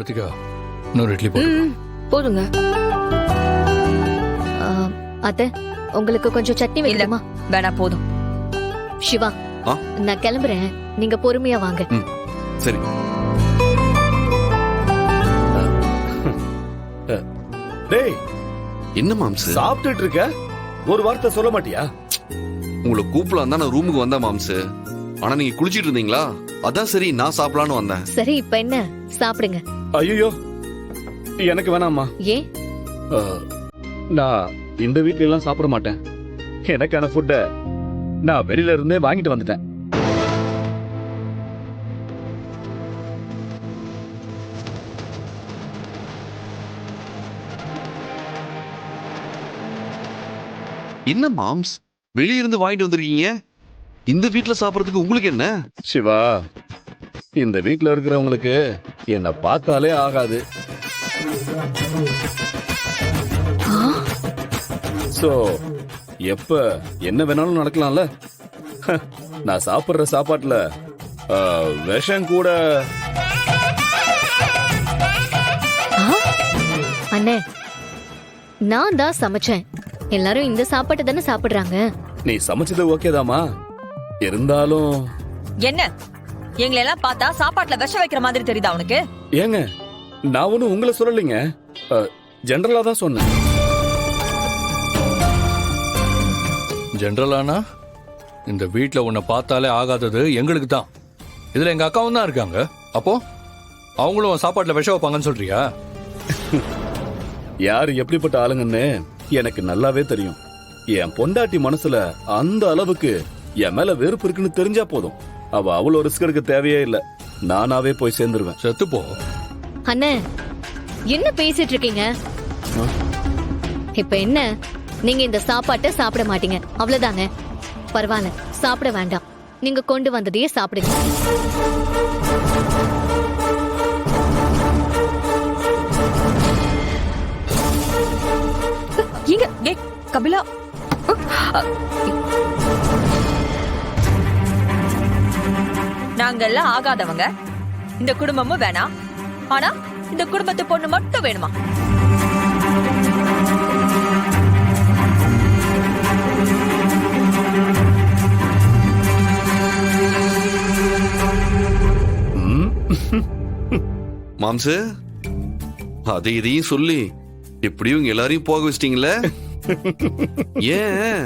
கிருத்திகா இன்னொரு இட்லி போடு. போதுங்க. அத்தை, உங்களுக்கு கொஞ்சம் சட்னி வைக்கலாமா? வேணா, போதும். சிவா, நான் கிளம்புறேன், நீங்க பொறுமையா வாங்க. சரி. டேய், என்ன மாம்ஸ் சாப்பிட்டுட்டு இருக்க? ஒரு வார்த்தை சொல்ல மாட்டியா? உங்களை கூப்பிடலாம் தான் நான் ரூமுக்கு வந்தேன் மாம்ஸ். ஆனா நீங்க குளிச்சிட்டு இருந்தீங்களா, அதான் சரி நான் சாப்பிடலான்னு வந்தேன். சரி, இப்ப என்ன, சாப்பிடுங்க. ஐயோ, எனக்கு வேணாம்மா. ஏன்? நான் இந்த வீட்ல எல்லாம் சாப்பிட மாட்டேன். எனக்கான ஃபுட்ட நான் வெளியில இருந்தே வாங்கிட்டு வந்துட்டேன். என்ன மாம்ஸ், வெளியிருந்து வாங்கிட்டு வந்திருக்கீங்க? இந்த வீட்ல சாப்பிடறதுக்கு உங்களுக்கு என்ன? சிவா, இந்த வீட்ல இருக்கிறவங்களுக்கு என்ன பார்த்தாலே ஆகாது. சோ எப்ப என்ன வேணாலும் நடக்கலாம்ல. நான் சாப்பிடுற சாப்பாட்டுல விஷம் கூட. அண்ணே, நான் தான் சமைச்சேன். எல்லாரும் இந்த சாப்பாட்டு தானே சாப்பிடுறாங்க. நீ சமைச்சது ஓகேதாமா, இருந்தாலும் என்ன எங்களை எல்லாம் பார்த்தா சாப்பாட்டுல விஷம் வைக்கிற மாதிரி தெரியுதா உனக்கு? ஏங்க, நான் ஒன்னும் உங்களை சொல்லலைங்க, ஜெனரலா தான் சொன்னேன். ஜென்ரலானா இந்த வீட்ல உன்னை பார்த்தாலே ஆகாதது எங்களுக்கு தான். இதுல எங்க அக்காவும் தான் இருக்காங்க. அப்போ அவங்களும் சாப்பாட்டுல விஷம் வைப்பாங்கன்னு சொல்றியா? யாரு எப்படிப்பட்ட ஆளுங்கன்னு எனக்கு நல்லாவே தெரியும். என் பொண்டாட்டி மனசுல அந்த அளவுக்கு என் மேல வெறுப்பு இருக்குன்னு தெரிஞ்சா போதும். அவ அவ்வளவு ரிஸ்க் எடுக்க தேவையே இல்ல, நானாவே போய் சேர்ந்துருவேன். செத்து போ. அண்ணே, என்ன பேசிட்டு இருக்கீங்க? இப்ப என்ன, நீங்க இந்த சாப்பாட்டை சாப்பிட மாட்டீங்க, அவ்வளவுதாங்க. பரவாயில்ல, சாப்பிட வேண்டாம். நீங்க கொண்டு வந்ததையே சாப்பிடுங்க. இங்க கபிலா, நாங்க எல்லாம் ஆகாதவங்க, இந்த குடும்பமும் வேணாம். ஆனா இந்த குடும்பத்து பொண்ணு மட்டும் வேணுமா? மாம்ஸ், அதை இதையும் சொல்லி எப்படியும் எல்லாரையும் போக வச்சிட்டீங்களே. ஏன்?